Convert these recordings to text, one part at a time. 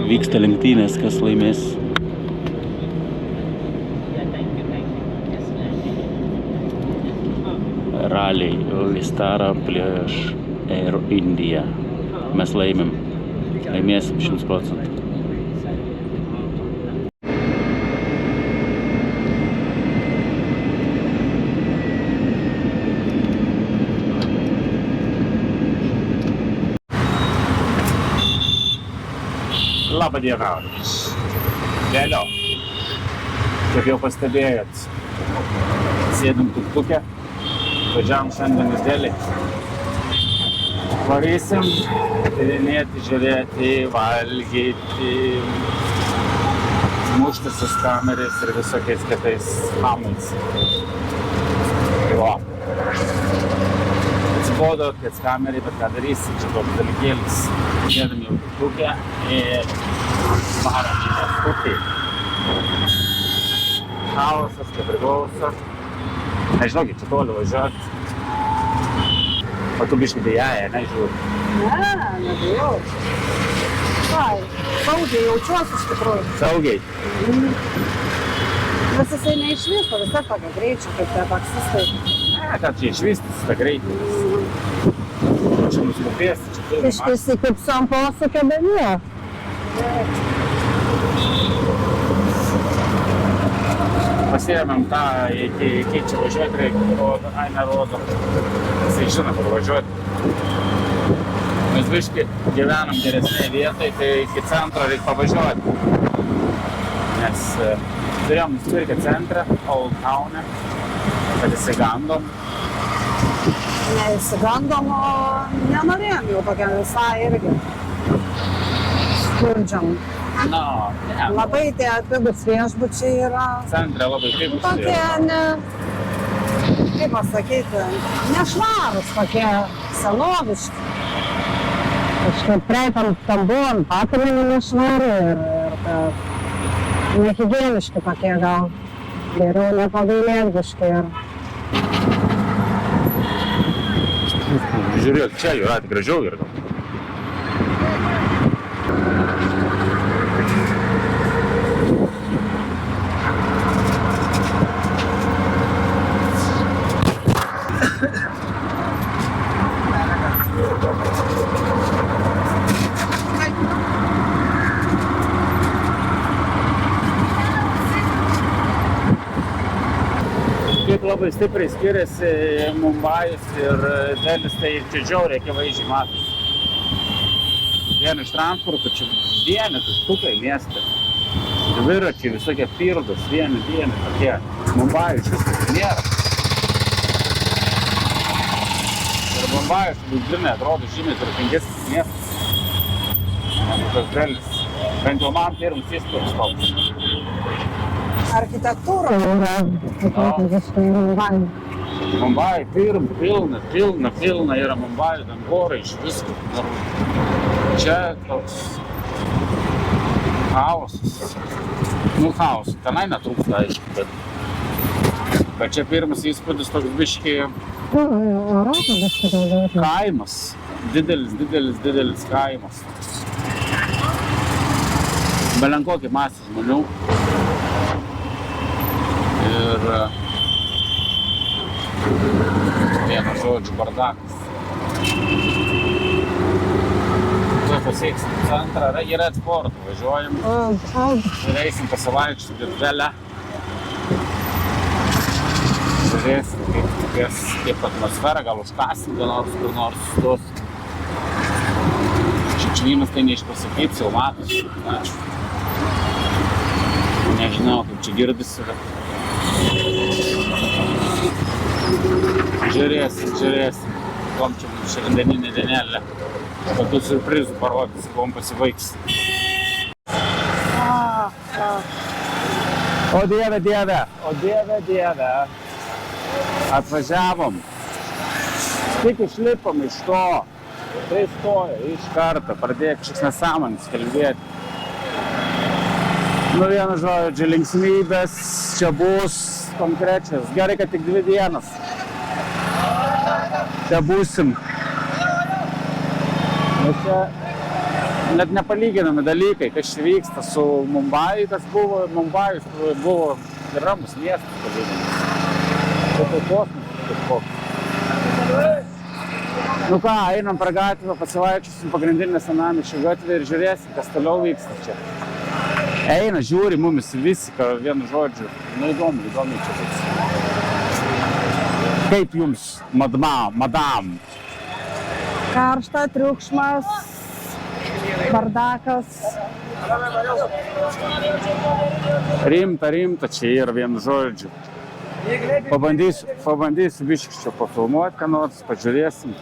vyksta lenktynės, kas laimės. Raliai Vistara prieš Air India. Mes laimėm. Laimėsim 100%. Labą dieną. Vėliau. Kaip jau pastebėjot, sėdim tuk-tuke, važiavom šiandien į Delį. Varysim, tyrinėti, žiūrėti, valgyti, muštis kamerais ir visokiais kitais hamais. Atsibodo, kad kamerai, bet ką darysi, čia toks dalykėlis. Sėdam jau tuk-tuke ir varom į neskutį. Chaosas, kaip priklauso. Nežinau, kaip čia toli važiuot. O tu biškai dėjaja, nežiūrė? Ne, nebijau. Saugiai jaučiuosi iš tikrųjų. Saugiai? Nes jisai neišvysto visą tokio greičio, kaip tie taksistai. Ne, ką čia išvystys tą greitį. Čia nuslupės, čia turi. Iškisi kaip sam posūkio bėmė. Pasiėmėm tą, iki čia važiuoti reikia, ai nerodo. Jisai žino, kur važiuoti. Mes biškai gyvenam geresnėje vietoje, tai iki centro reikia pavažiuoti. Nes turėjom nusipirkę centrą, Old Town'e, kad įsigandom. Neįsigandom, o nenorėjom jau tokiam visai irgi skurdžiam. Na, ne. Labai tie pigus viešbučiai yra Centre labai pigus. tokie, kaip pasakyti, nešvarūs, tokie senoviški. Kažkaip praeitam tam buvom patinami nešvari ir nehigieniški tokie gal. Geriau nepagailėtgiški ir Žiūrėk, čia yra gražiau ir gal. Kaip labai stipriai skiriasi Mumbajus ir Delis, tai čia žiauriai akivaizdžiai matos. Vien iš transporto, čia vieni tuk-tukai mieste. Dviračiai visokie pirdos, vieni tokie. Mumbajus šis nėra. Ir Mumbajus Liudlinai atrodo žymiai turtingesnis miestas. Negu tas Delis. Bent jau man pirmas įspūdis toks. architektūra yra visiškai Mumbai. Mumbai pilna yra Mumbai, dangorai iš visko. Čia toks chaosas. Chaosas. Tenai netrūksta, aišku, bet čia pirmas įspūdis toks biškį kaimas. Didelis kaimas. Belenkokį masę žmonių. Ir vieno žodžiu bardakas. Tuoj pasieksim centrą, yra Red Fort, važiuojam ir eisim pasivaikščioti Delę. Žiūrėsim, kaip atmosfera, gal užkasim, kur nors sustos. Šičvynas tai neišpasakyt, jau matos. Nežinau, kaip čia girdisi. Žiūrėsim. Kom čia mums šiandieninė dienelė. Tokių surprizų parodysi, kuom pasibaigs. O dieve. Atvažiavom. Tik išlipom iš to. Tai stoja iš karto, pradėjo kažkoks nesąmonis kalbėti. Vienu žodžiu, linksmybės čia bus konkrečios. Gerai, kad tik 2 dienas. Čia būsim. Nes čia net nepalyginami dalykai, kas čia vyksta su Mumbaju, kas buvo. Mumbajus buvo ramus miestas palyginti. Tai kosmosas kažkoks. Nu ką, einam per gatvę, pasivaikščiosim pagrindinę senamiesčio gatvę ir žiūrėsim, kas toliau vyksta čia. Eina, žiūri mumis visi, vienu žodžiu. Nu įdomiai čia vyksta. Kaip jums, madam? Karšta, triukšmas, bardakas. Rimta čia yra vienu žodžiu. Pabandysiu biškį čia pafilmuoti, ką nors, pažiūrėsim,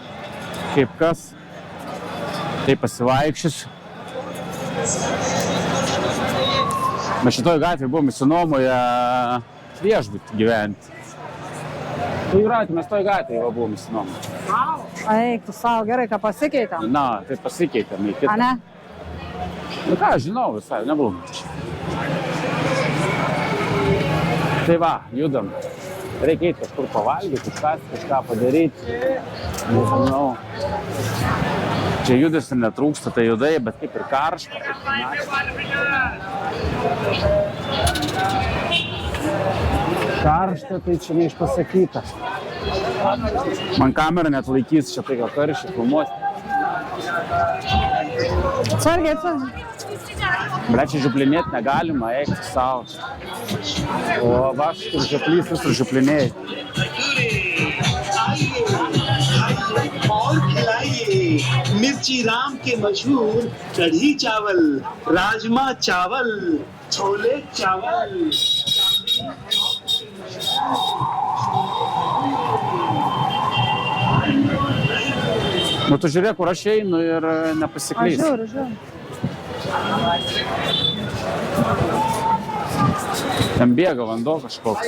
kaip kas. Tai pasivaikščiosiu. Mes šitoj gatvėje buvom įsinuomoję viešbutį gyventi. Tai Jūratė, mes toj gatvėje buvom įsinuomoję. Eik, tu savo, gerai, ką pasikeitėm. Na, tai pasikeitėm į kitą. A ne? Nu ką, žinau visai, nebuvom čia. Tai va, judam. Reikia eiti kažkur pavalgyti, kažką padaryti. Nežinau. Čia judesio netrūksta, tai judai, bet kaip ir karšta. Karšta, tai čia neišpasakyta. Man kamera net laikys čia tai, ką karščiai filmuoti. Atsargiai. Ble, čia žiuplinėti negalima, eikti savo. O va, šitur žiuplys visur žiuplinėjai. और खिलाइए मिर्ची राम के मशहूर कढ़ी चावल, राजमा चावल, छोले चावल। Nu, tu žiūrėk, kur aš einu ir nepasiklys. Žiūriu. Ten bėga vanduo kažkoks.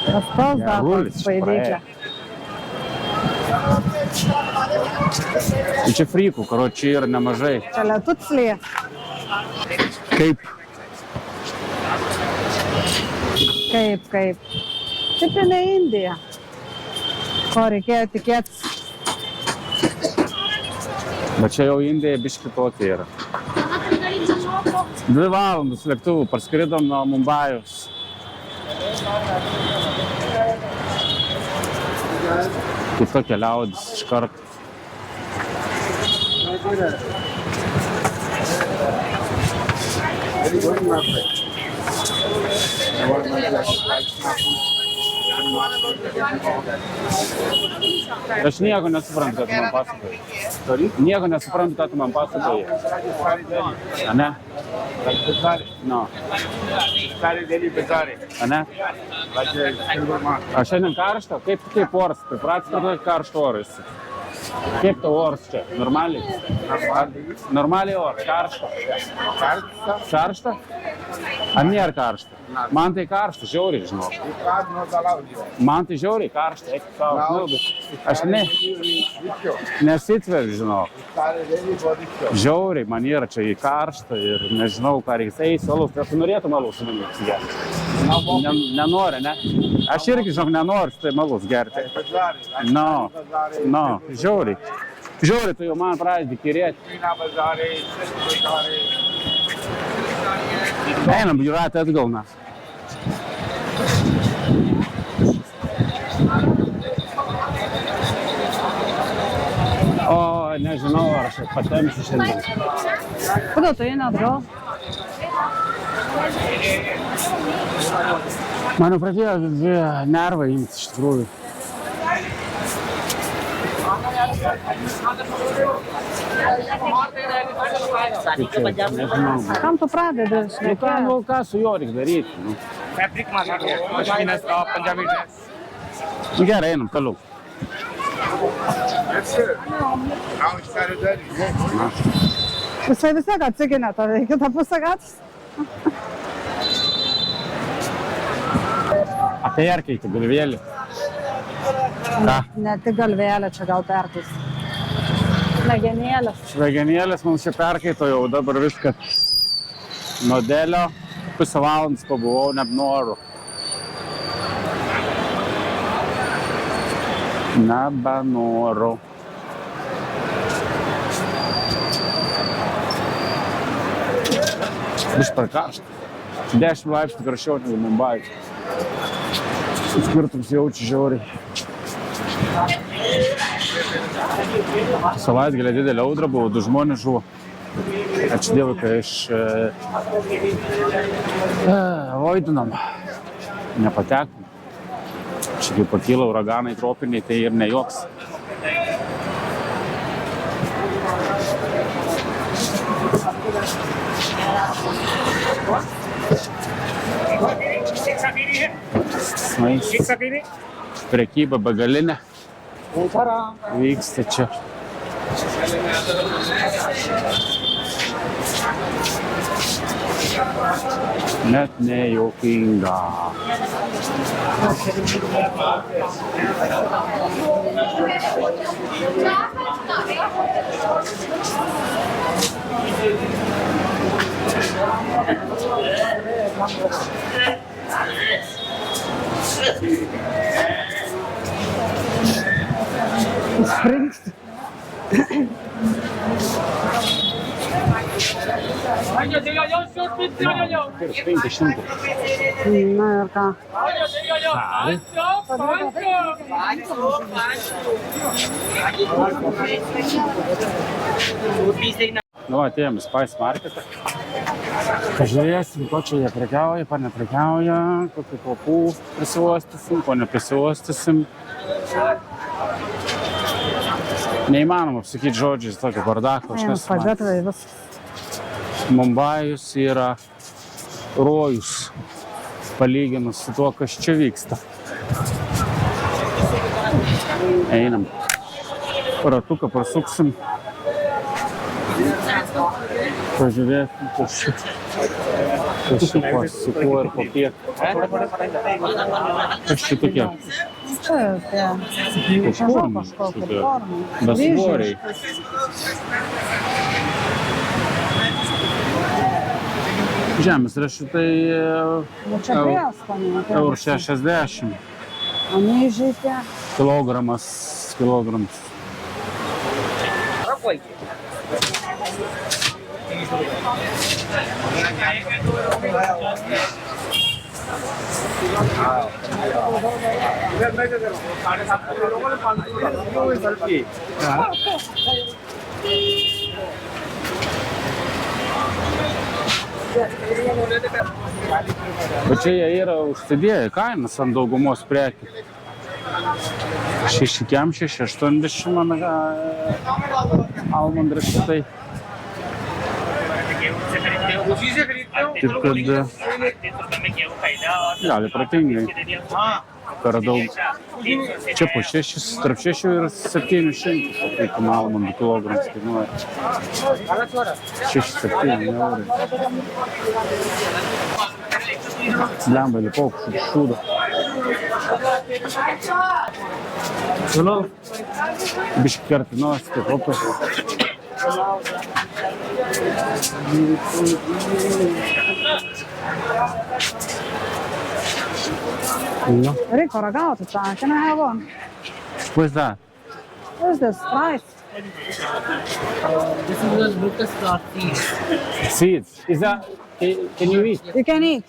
Tas tos dar Gerulis spaidyklė. Čia frykų, karočiui, yra nemažai. Čia lietuclė. Kaip? Kaip. Tipinė Indija. Ko reikėjo tikėtis. Bet čia jau Indija biški tokia yra. 2 valandas lėktuvų parskridom nuo Mumbajus. Kaip tokia liaudis iš karto. Aš nieko nesuprantu, ką tu man pasakoji. Nieko nesuprantu, ką tu man pasakoji. A ne? No. A ne? A šiandien karšta? Kaip oras? Pripratęs, kad karšto oras. Kaip tau oras čia? Normaliai? Normaliai oras? Karšta? Karšta? Ar nėra karšta? Man tai karšta, žiauriai, žinau. Man tai žiauriai karšta, eik savo. Aš nesitveriu, žinau. Žiauriai, man yra čia į karštą ir nežinau, ką reikia. Eisiu alaus, tai aš norėtum alaus su manimi gerti. Nenori, ne? Aš irgi, žinau, nenoriu tai alaus gerti. No, žiauriai. Žiauriai, tu jau man pradedi kirėti. Einam, Jūratė, atgal mes. O, nežinau, ar aš patempsiu šiandien. Kodėl tu eini atgal? Man jau pradėjo nervai imti iš tikrųjų. Kam tu pradedi? Ką su juo reikia daryti? Gerai, einam toliau. Jisai vis tiek atsiginė tave į kitą pusę gatvės. Perkeiti galvėlį. Ką? Ne tik galvėlė, čia gal perkais. Smegenėlės. Smegenėlės mums čia perkaito jau dabar viską. Nuo dėlio 1,5 valandos pabuvau, nebenoru. Bus per karšta. 10 laipsnių karščiau negu Mumbajus. Skirtums jaučiu žiauriai. Savaitgalį didelė audra buvo, 2 žmonės žuvo. Ačiū Dievui, kai iš Voidinom nepatekom. Čia kai pakyla uraganai tropiniai, tai ir ne joks. Prekyba begalinė vyksta čia. Net nejuokinga. Springst. Na ir ką? Nu, atėjom į Spice Marketą. Pažiūrėsim, ko čia jie prekiauja, ko neprekiauja, kokių kvapų prisiuostysim, ko neprisiuostysim. Neįmanoma pasakyti žodžiais tokio bardako. Pažiūrėtai vis. Mumbajus yra rojus, palyginus su tuo, kas čia vyksta. Einam. Ratuką pasuksim. Pažiūrėsim, kas čia su kuo ir po kiek. Kas čia tokie? Čia tie kažkokie formai. Besvoriai. Žemės riešutai Čia prieskoniai. €60. Anyžiai tie. Kilograms. Bet čia jie yra užsidėję kainas ant daugumos prekių. 6,80 man almond riešutai. Taip kad gali protingai. Per daug. Čia po 6, tarp 6 ir 700, sakykim, almondų kilograms kainuoja. 6-7 eurai. Blemba, lipau kažkokį šūdą. Biškį kertinos, kaip opas. No. Reikia ragauti tą. Can I have one? What's that? What is this? Rice? This is Lucas Clark seeds. Seeds. Is that, can you eat? You can eat.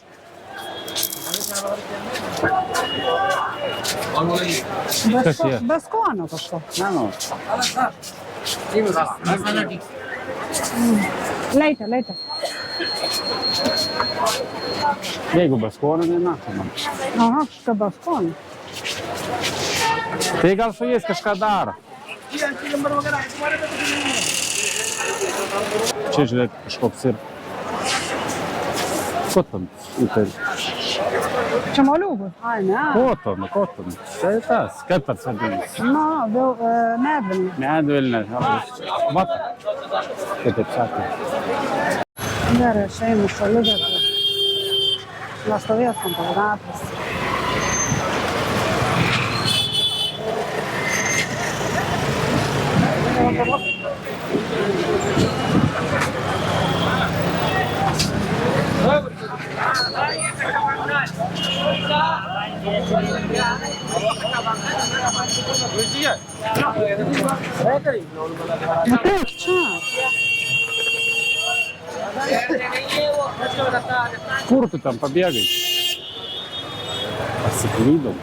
Be skonio kažko. No. Later. Jeigu be skonio, nenato man. Aha, kažką be skonio. Tai gal su jais kažką daro. Čia žiūrėk kažkoks ir koton. Čia moliūgų? Ai, ne. Koton. Tai tas, kaip pats vadinasi? Na, medvilnė. Medvilnė. Vat. Kaip taip sakė. Gerai, aš einu šaligatvį. Nestovės ant gatvės. Ateik čia. Kur tu tam pabėgai? Pasiklydom.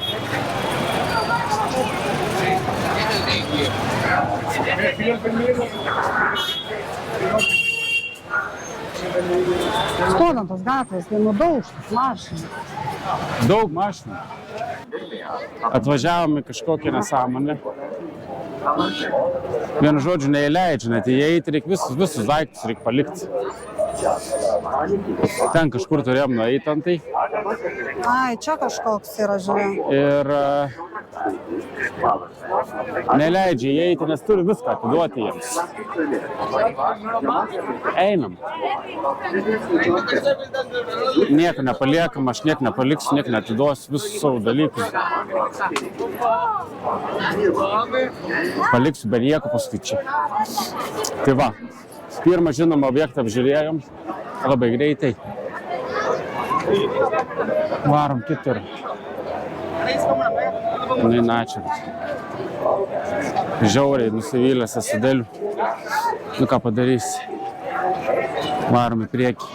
Skodant tos gatvės, tai nudaužtas mašinas. Daug mašinų. Atvažiavom į kažkokią nesąmonę. Vienu žodžiu neįleidžia, net įeiti, reikia visus daiktus reikia palikti. Ten kažkur turėjom nueiti antai. Ai, čia kažkoks yra, žiūrėjau. Ir neleidžia įeiti, nes turi viską atiduoti jiems. Einam. Nieko nepaliekam, aš nieko nepaliksiu, nieko neatiduosiu, visus savo dalykus. Paliksiu be nieko paskui čia. Tai va, pirmą žinomą objektą apžiūrėjom, labai greitai. Varom kitur. Načiau. Žiauriai nusivylęs esu dėlių. Nu ką padarysi. Varom į priekį.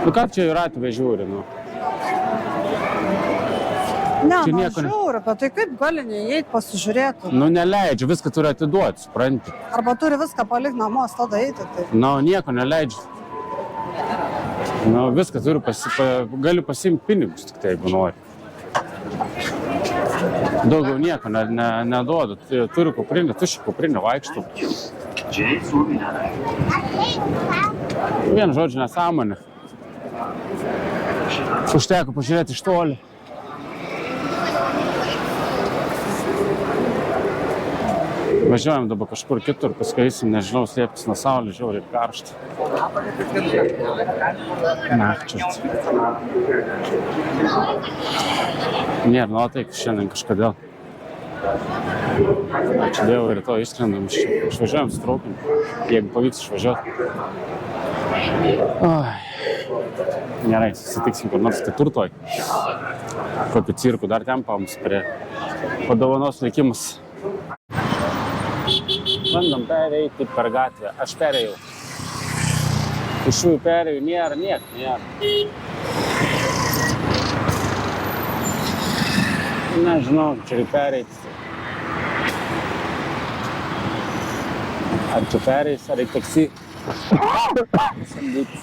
Nu ką čia Jūratė bežiūri, nu? Ne, Čia man nieko ne- žiūri, bet tai kaip gali neįeiti pasižiūrėti? Nu neleidžia, viską turi atiduoti, supranti. Arba turi viską palikti namuos, tada eiti. Tai. Nu, nieko neleidžia. Nu, viską turiu galiu pasiimti pinigus, tik tai, jeigu nori. Daugiau nieko neduodu. Turiu kuprinę, tuščią kuprinę vaikštau. Vienu žodžiu nesąmonė. Užteko pažiūrėti iš toli. Važiuojam dabar kažkur kitur, paskui eisim, nežinau, slėptis nuo saulės, žiauriai karšta. Nakčias. Nėra nuotaikų šiandien kažkodėl. Ačiū Dievui, rytoj išskrendam iš čia. Išvažiuojam su traukiniu, jeigu pavyks išvažiuoti. Gerai, susitiksim kur nors kitur toj. Kokiu cirku dar ten pams prie padovanos likimus. Bandom pereiti per gatvę. Aš perėjau. Iš jų perėjau, nėra. Nežinau, čia reikia pereiti. Ar čia pereis, ar reikia taksi? Samdyti.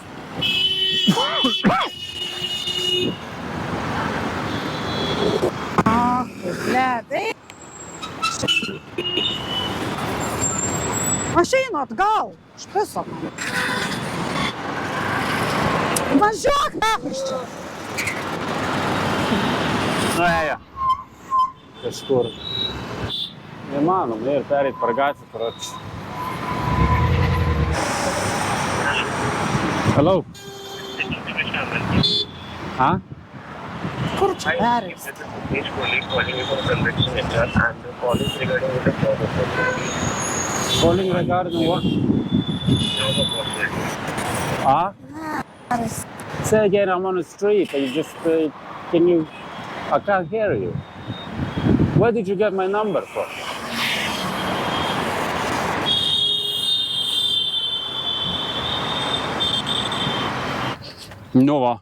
Bledai. Aš einu atgal, špiso. Važiuok, iš čia. Nu, ėjo. Kažkur. Neįmanom, ir pereit per gatvę, karoči. Hello. Ha? Kur čia pereis? Calling regarding what? Ah? Say again, I'm on the street. You just, can you, I can't hear you. Where did you get my number from? Nu va,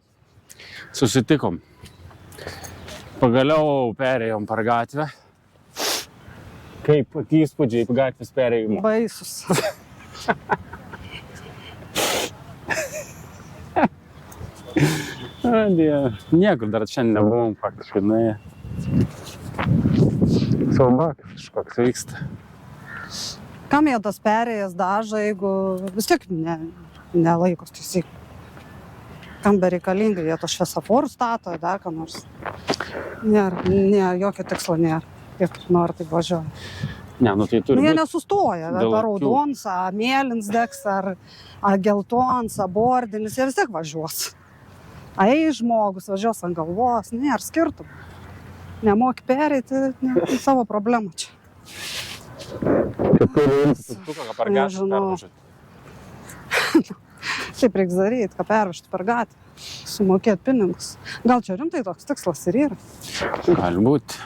susitikom. Pagaliau perėjom per gatvę. Kaip įspūdžiai gatvės perėjimo? Baisus. Dieve. Niekur dar šiandien nebuvom faktiškai nuėję. Sauba kažkoks vyksta. Kam jie tas perėjas dažo, jeigu vis tiek nelaikos taisyklių? Kam bereikalingai, jie to šviesoforų stato, dar ką nors. Nėra, jokio tikslo nėra. Kaip nori, taip važiuoja. Ne, nu tai turi Jie būt. nesustoja, ar raudons, mėlyns degs, ar geltons, bordinis, jie vis tiek važiuos. Žmogus važiuos ant galvos, nėra skirtumų. Nemoki pereiti, savo problemų čia. Kaip turi imtis tuktuką, ką per gatvę Nežinau. pervažiuoti. Taip reiks daryti, ką pervežti per gatvę, sumokėti pinigus. Gal čia rimtai toks tikslas ir yra? Gali būti.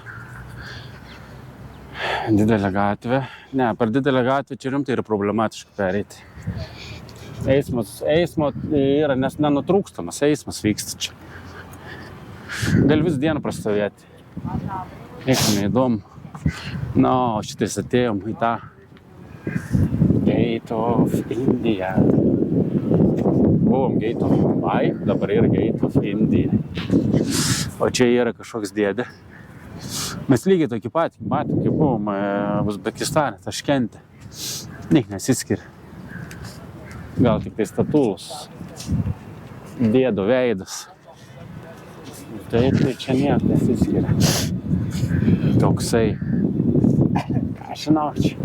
Didelė gatvė. Ne, per didelę gatvę čia rimtai yra problematiška pereiti. Eismo yra nenutrūkstamas, eismas vyksta čia. Gal vis dieną prastovėti. Nieko neįdomu. Na, o šitais atėjom į tą Gate of India. Buvom Gate of Mumbai, dabar yra Gate of India. O čia yra kažkoks dėdė. Mes lygiai tokį patį matėm, kaip buvom Uzbekistane, Taškente. Nik nesiskiria. Gal tik tai statulus. Dėdo veidas. Taip, tai čia nieko nesiskiria. Toksai. Ką žinau čia.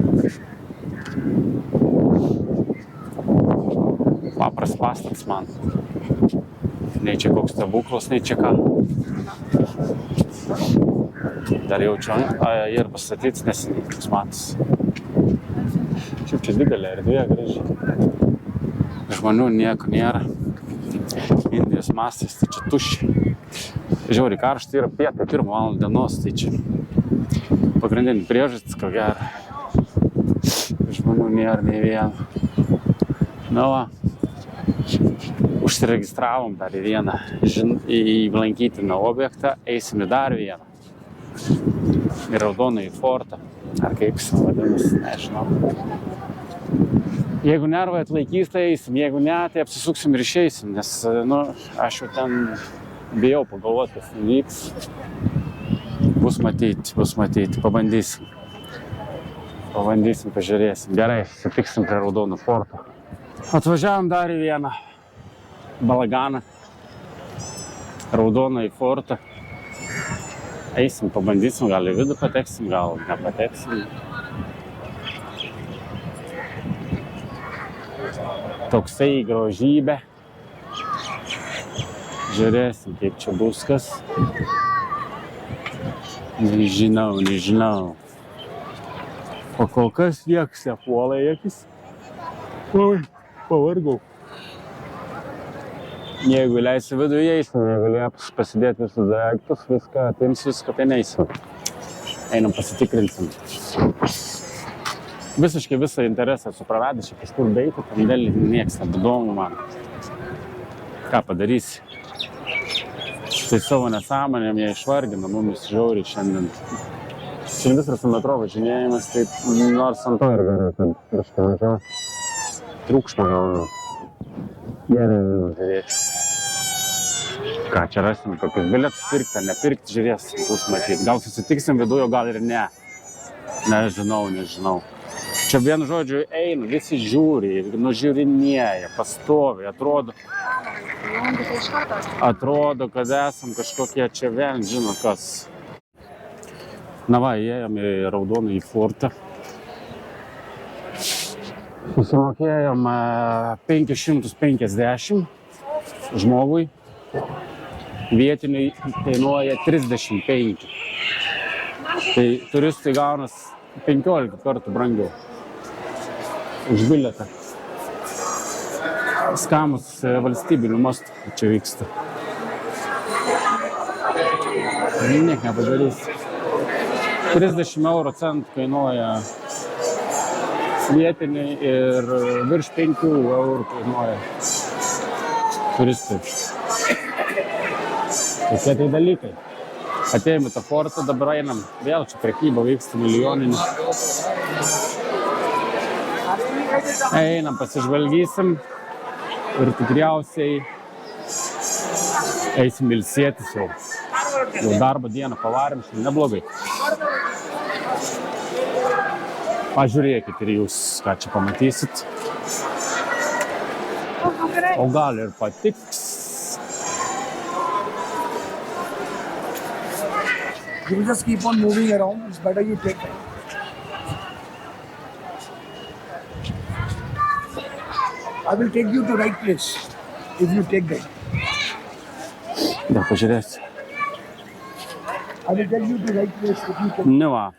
Papras pastas man. Nei čia koks stebuklas, nei čia ką. Dar jaučiu, ir pastatytis neseniai, toks matas. Šiaip čia didelė erdvė, graži. Žmonių nieko nėra. Indijos mastas, tai čia tuščia. Žiauriai karšta yra pietai, 1 valandą dienos, tai čia pagrindinė priežastis, ko gero. Žmonių nėra nei vieno. Na va, užsiregistravom dar į vieną į lankytiną objektą, eisim į dar vieną. Į Raudonąjį fortą, ar kaip jis vadinasi, nežinau. Jeigu nervai atlaikys, tai eisim, jeigu ne, tai apsisuksim ir išeisim, nes, aš jau ten bijau pagalvoti, kas vyks. Bus matyti, pabandysim. Pažiūrėsim. Gerai, sutiksim prie Raudono forto. Atvažiavom dar į vieną balaganą. Raudonąjį fortą. Eisim, pabandysim, gal į vidų pateksim, gal nepateksim. Toksai grožybė. Žiūrėsim, kaip čia bus kas. Nežinau. O kol kas nieks nepuola į akis. Oi, pavargau. Jeigu leisi vidų įeisim, jeigu lieps pasidėti visus daiktus, viską, atims viską, tai neįsim. Einam pasitikrinsim. Visiškai visą interesą esu praradęs, čia kažkur beiti, tam dėl nieks nebedomu man. Ką padarysi? Tai savo nesąmonėm jie išvargina mumis žiauriai šiandien. Šiandien visas metro važinėjimas, taip nors ant to ir gerai, kad kažką mažiau triukšmą gaunu. Gerai, žiūrėti. Ką čia rasim, kokius bilietus pirkti, ar nepirkti, žiūrėsim, bus matyti. Gal susitiksim viduje, gal ir ne. Nežinau. Čia vienu žodžiu einu, visi žiūri, nužiūrinėja, pastoviai, atrodo, kad esam kažkokie čia vien, žino kas. Na va, įėjom į Raudonąjį fortą. Susimokėjom 550 žmogui. Vietiniai kainuoja 35. Tai turistai gaunas 15 kartų brangiau už bilietą. Skamus valstybinių mastų čia vyksta. Niek nepadarys. 30 euro centų kainuoja vietiniai ir virš 5 eurų kainuoja turistai. Tokie tai dalykai. Atėjom į tą fortą, dabar einam. Vėl čia prekyba vyksta milijoninė. Einam, pasižvalgysim ir tikriausiai eisim ilsėtis jau. Jau darbo dieną pavarėm, šiandien neblogai. Pažiūrėkit ir jūs, ką čia pamatysit. O gal ir patiks. You will just keep on moving around. It's better you take time. I will take you to right place if you take that. Da, pažiūrėsiu. I will tell you to right place if you take. Nu va.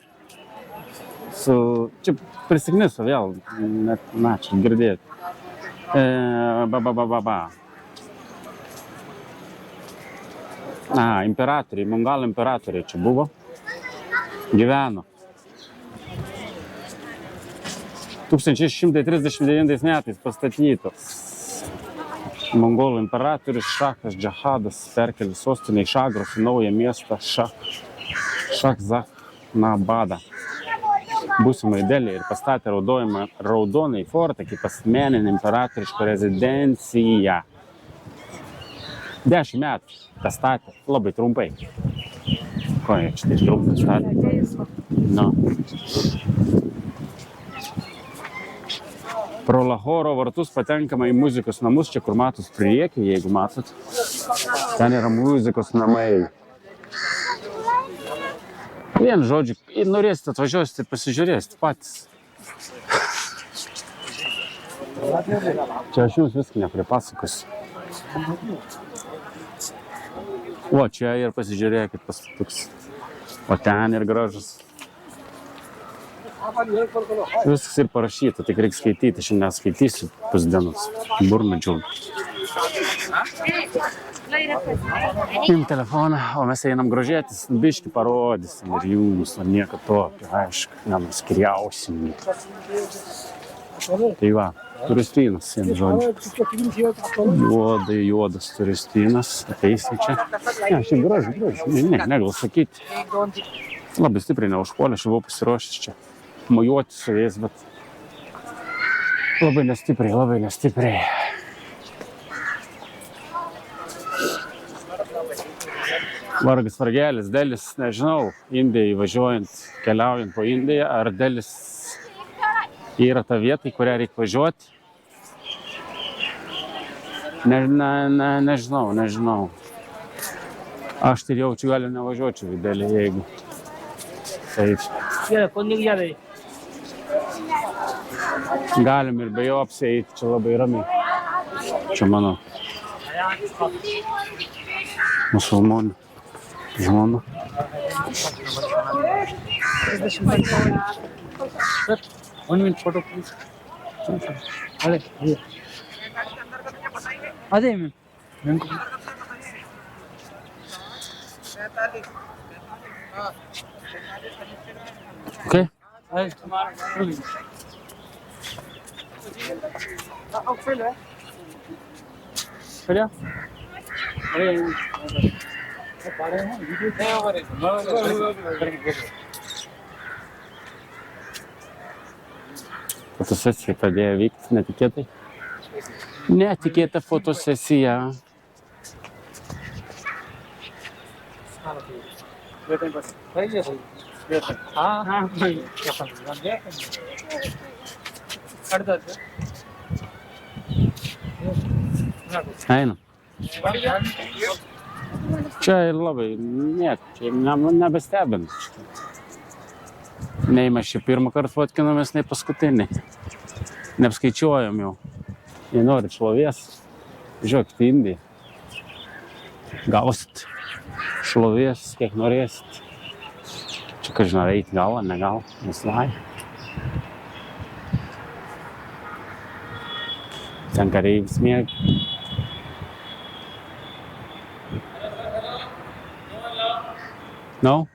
Čia prisiknisu vėl, net, čia girdėti. Imperatoriai, Mongolų imperatoriai čia buvo. Gyveno. 1639 metais pastatytas. Mongolų imperatorius Šachas Džahadas perkelė sostinę iš Agros į naują miestą Šachzahnabadą. Būsimai Delį ir pastatė raudonąjį fortą kaip asmeninę imperatorišką rezidenciją. 10 metų pastatė, labai trumpai. Ko jie čia taip trumpai statė? No. Pro Lahoro vartus patenkama į muzikos namus, čia kur matos priekį, jeigu matot. Ten yra muzikos namai. Vien žodžiu, norėsite atvažiuosite, pasižiūrėsite patys. Čia aš jums viską nepripasakosiu. O, čia ir pasižiūrėkit pastatuks. O ten ir gražus. Viskas ir parašyta, tik reikia skaityti, šiandien skaitysiu pusdienos. Burmedžių. Im telefoną, o mes einam grožėtis, biškį parodysim ir jums, o nieko tokio, aišku, nenuskriausim. Tai va, turistynas, vien žodžiu. Juodas turistynas, ateisi čia. Ne, šiaip gražu, negal sakyti. Labai stipriai neužpuolė, aš buvau pasiruošęs čia mojuoti su jais, bet labai nestipriai. Vargas vargelis, Delis, nežinau, Indijai važiuojant, keliaujant po Indiją, ar Delis yra ta vieta, į kurią reikia važiuoti. Nežinau. Aš tai jaučiu, gali nevažiuočiau į Delį, jeigu taip. Galim ir be jo apsieiti, čia labai ramiai. Čia mano musulmonų žmona. One minute photo, please. अरे ma'am Okay. Fotosesija pradėjo vykti netikėtai. Netikėta fotosesija. Einam. Čia ir labai, čia nebestebint. Nei mes čia pirmą kartą fotkinomės, nei paskutinį. Neapskaičiuojam jau. Jei norit šlovės, žiūrėkit į Indiją. Gausit šlovės, kiek norėsit. Čia, ką žinau, eit gal, ne gal, neslai. Ten kareivis miega. No?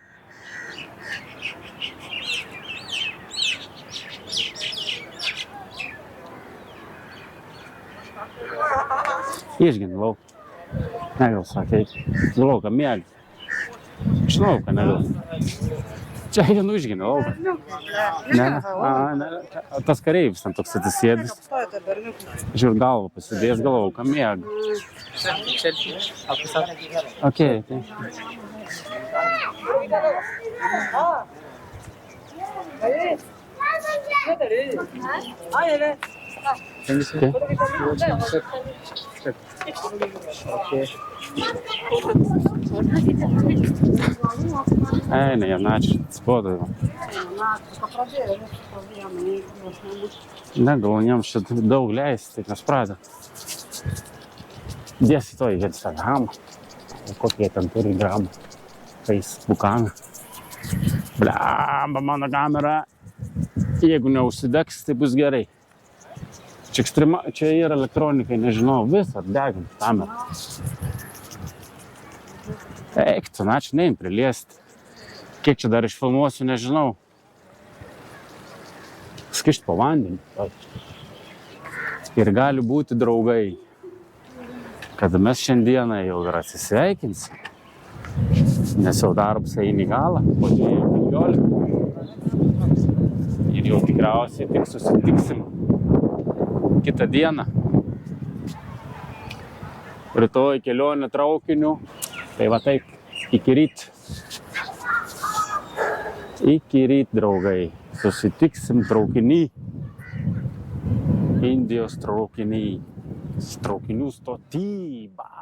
Išgin lauk. Negal sakė, lauką miega. Žinau, ką negal. Čia vienu išgina lauką. Ne. Tas kareivis ten toks atsisėdis. Žiūr galvą pasidėjęs, galvau, ką miega. Okay. Ne, jaunačiai, atsibodo. Ne, gal jiems čia daug leisti, tai nespradė. Dėsi to į Instagramą. Kokie ten turi gramą. Facebook'an. Blemba, mano kamera. Jeigu neužsidegs, tai bus gerai. Čia yra elektronikai, nežinau, visą degant kamerą. Eik, tu načiai neim priliesti. Kiek čia dar išfilmuosiu, nežinau. įsikišti po vandenį. Ir gali būti draugai, kad mes šiandieną jau ir atsisveikinsim, nes jau darbas eina į galą po 2:15. Ir jau tikriausiai tik susitiksim kitą dieną. Rytoj kelionė traukiniu. Tai va taip, iki ryt. Iki ryt, draugai. Susitiksim traukiny. Indijos traukiny. Traukinių stotyba.